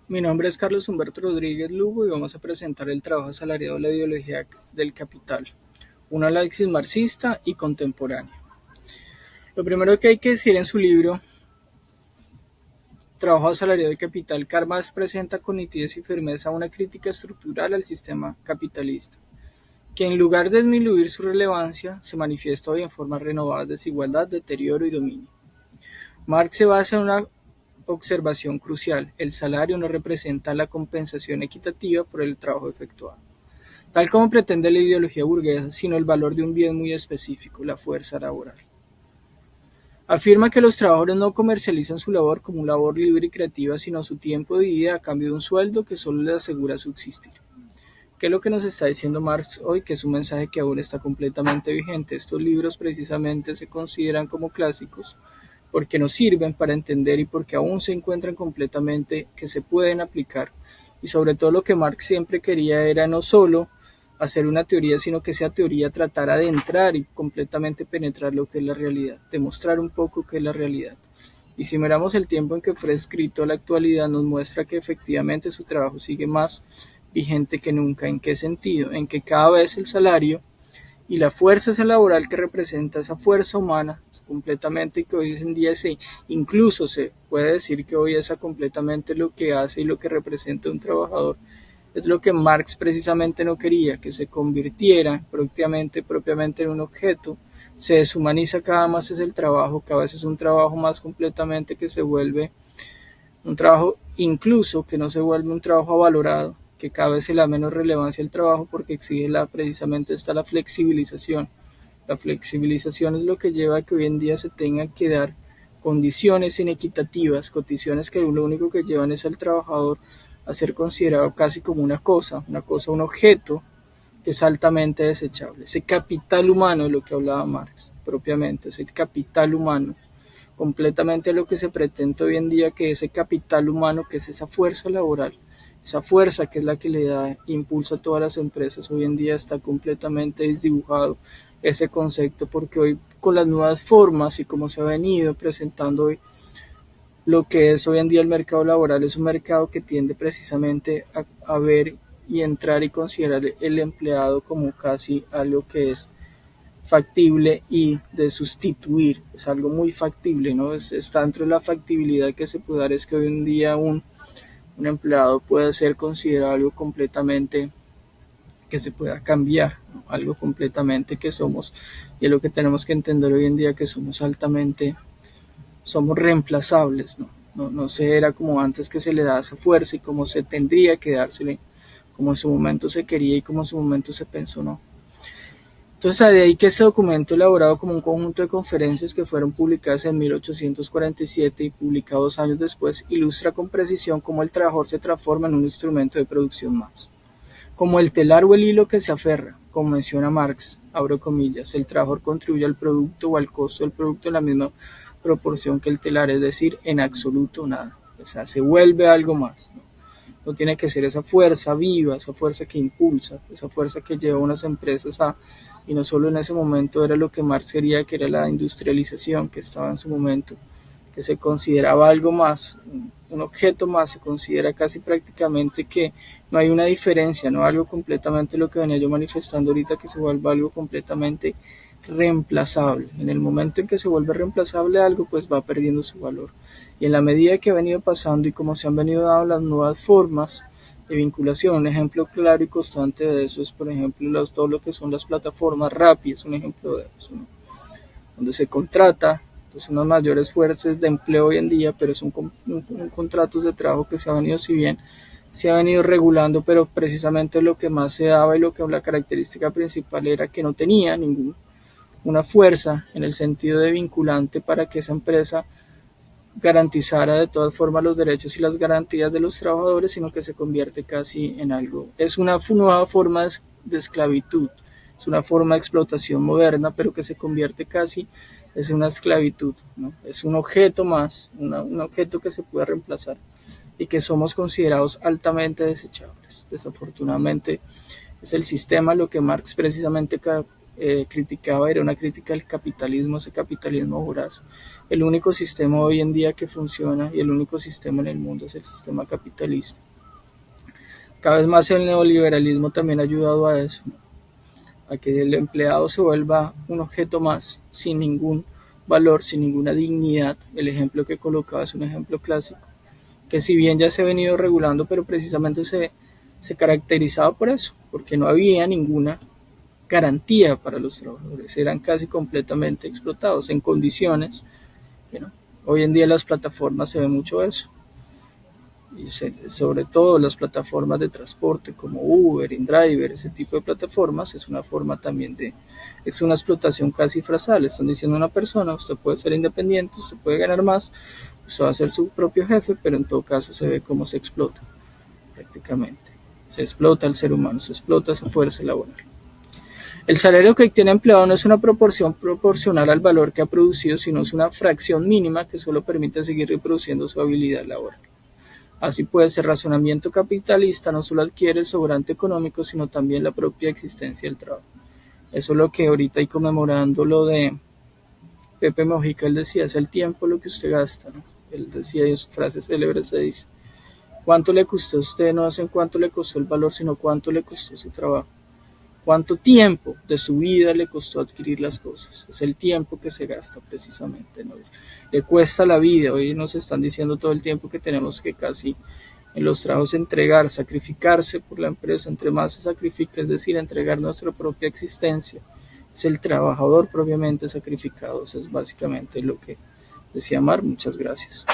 Mi nombre es Carlos Humberto Rodríguez Lugo y vamos a presentar el trabajo asalariado de la ideología del capital, un análisis marxista y contemporáneo. Lo primero que hay que decir en su libro, Trabajo asalariado y capital, Karl Marx presenta con nitidez y firmeza una crítica estructural al sistema capitalista, que en lugar de disminuir su relevancia, se manifiesta hoy en formas renovadas de desigualdad, deterioro y dominio. Marx se basa en una observación crucial: el salario no representa la compensación equitativa por el trabajo efectuado, tal como pretende la ideología burguesa, sino el valor de un bien muy específico, la fuerza laboral. Afirma que los trabajadores no comercializan su labor como una labor libre y creativa, sino su tiempo de vida a cambio de un sueldo que solo les asegura subsistir. ¿Qué es lo que nos está diciendo Marx hoy? Que es un mensaje que aún está completamente vigente. Estos libros precisamente se consideran como clásicos porque nos sirven para entender y porque aún se encuentran completamente que se pueden aplicar. Y sobre todo lo que Marx siempre quería era no solo hacer una teoría, sino que esa teoría tratara de entrar y completamente penetrar lo que es la realidad, demostrar un poco qué es la realidad. Y si miramos el tiempo en que fue escrito a la actualidad, nos muestra que efectivamente su trabajo sigue más vigente que nunca. ¿En qué sentido? En que cada vez el salario y la fuerza laboral que representa esa fuerza humana completamente, que hoy en día incluso se puede decir que hoy esa completamente lo que hace y lo que representa un trabajador, es lo que Marx precisamente no quería, que se convirtiera propiamente en un objeto. Se deshumaniza cada vez más es el trabajo, cada vez es un trabajo más completamente que se vuelve un trabajo incluso que no se vuelve un trabajo valorado, que cada vez se le da menos relevancia al trabajo porque exige precisamente está la flexibilización. La flexibilización es lo que lleva a que hoy en día se tengan que dar condiciones inequitativas, condiciones que lo único que llevan es al trabajador a ser considerado casi como un objeto que es altamente desechable. Ese capital humano de lo que hablaba Marx, propiamente, ese capital humano completamente a lo que se pretende hoy en día, que ese capital humano, que es esa fuerza laboral, esa fuerza que es la que le da impulso a todas las empresas, hoy en día está completamente desdibujado ese concepto, porque hoy con las nuevas formas y como se ha venido presentando hoy, lo que es hoy en día el mercado laboral es un mercado que tiende precisamente a ver y entrar y considerar el empleado como casi algo que es factible y de sustituir, es algo muy factible, ¿no? Está dentro de la factibilidad que se puede dar, es que hoy en día un empleado puede ser considerado algo completamente que se pueda cambiar, ¿no? Algo completamente que somos, y es lo que tenemos que entender hoy en día, que somos reemplazables, ¿no? No se era como antes, que se le da esa fuerza y como se tendría que dársele, como en su momento se quería y como en su momento se pensó, no. Entonces, de ahí que este documento, elaborado como un conjunto de conferencias que fueron publicadas en 1847 y publicado 2 años después, ilustra con precisión cómo el trabajador se transforma en un instrumento de producción más. Como el telar o el hilo que se aferra, como menciona Marx, abro comillas, el trabajador contribuye al producto o al costo del producto en la misma proporción que el telar, es decir, en absoluto nada. O sea, se vuelve algo más, ¿no? No tiene que ser esa fuerza viva, esa fuerza que impulsa, esa fuerza que lleva a unas empresas y no solo en ese momento era lo que Marx quería, que era la industrialización que estaba en su momento, que se consideraba algo más, un objeto más, se considera casi prácticamente que no hay una diferencia, no algo completamente lo que venía yo manifestando ahorita, que se vuelva algo completamente reemplazable. En el momento en que se vuelve reemplazable algo, pues va perdiendo su valor. Y en la medida que ha venido pasando y como se han venido dando las nuevas formas de vinculación, un ejemplo claro y constante de eso es, por ejemplo, todo lo que son las plataformas Rappi, es un ejemplo de eso, ¿no? Donde se contrata, entonces unas mayores fuerzas de empleo hoy en día, pero son contratos de trabajo que se ha venido, si bien se ha venido regulando, pero precisamente lo que más se daba y lo que la característica principal era que no tenía una fuerza en el sentido de vinculante para que esa empresa garantizara de todas formas los derechos y las garantías de los trabajadores, sino que se convierte casi en algo. Es una nueva forma de esclavitud, es una forma de explotación moderna, pero que se convierte casi es una esclavitud, ¿no? Es un objeto más, un objeto que se puede reemplazar y que somos considerados altamente desechables. Desafortunadamente es el sistema lo que Marx precisamente criticaba era una crítica al capitalismo, ese capitalismo voraz. El único sistema hoy en día que funciona y el único sistema en el mundo es el sistema capitalista. Cada vez más el neoliberalismo también ha ayudado a eso, a que el empleado se vuelva un objeto más, sin ningún valor, sin ninguna dignidad. El ejemplo que colocaba es un ejemplo clásico, que si bien ya se ha venido regulando, pero precisamente se caracterizaba por eso, porque no había ninguna garantía para los trabajadores, eran casi completamente explotados en condiciones que no. Hoy en día en las plataformas se ve mucho eso, y sobre todo las plataformas de transporte como Uber, InDriver, ese tipo de plataformas, es una forma también es una explotación casi frazal. Están diciendo a una persona, usted puede ser independiente, usted puede ganar más, usted va a ser su propio jefe, pero en todo caso se ve cómo se explota prácticamente. Se explota al ser humano, se explota esa fuerza laboral. El salario que obtiene el empleado no es una proporción proporcional al valor que ha producido, sino es una fracción mínima que solo permite seguir reproduciendo su habilidad laboral. Así pues, el razonamiento capitalista no solo adquiere el sobrante económico, sino también la propia existencia del trabajo. Eso es lo que ahorita, y conmemorando lo de Pepe Mojica, él decía, es el tiempo lo que usted gasta, ¿no? Él decía, y en su frase célebre se dice, ¿cuánto le costó a usted? No es en cuánto le costó el valor, sino cuánto le costó su trabajo. ¿Cuánto tiempo de su vida le costó adquirir las cosas? Es el tiempo que se gasta precisamente, ¿no? Le cuesta la vida. Hoy nos están diciendo todo el tiempo que tenemos que casi en los trabajos entregar, sacrificarse por la empresa. Entre más se sacrifica, es decir, entregar nuestra propia existencia. Es el trabajador propiamente sacrificado. Eso es básicamente lo que decía Mar. Muchas gracias.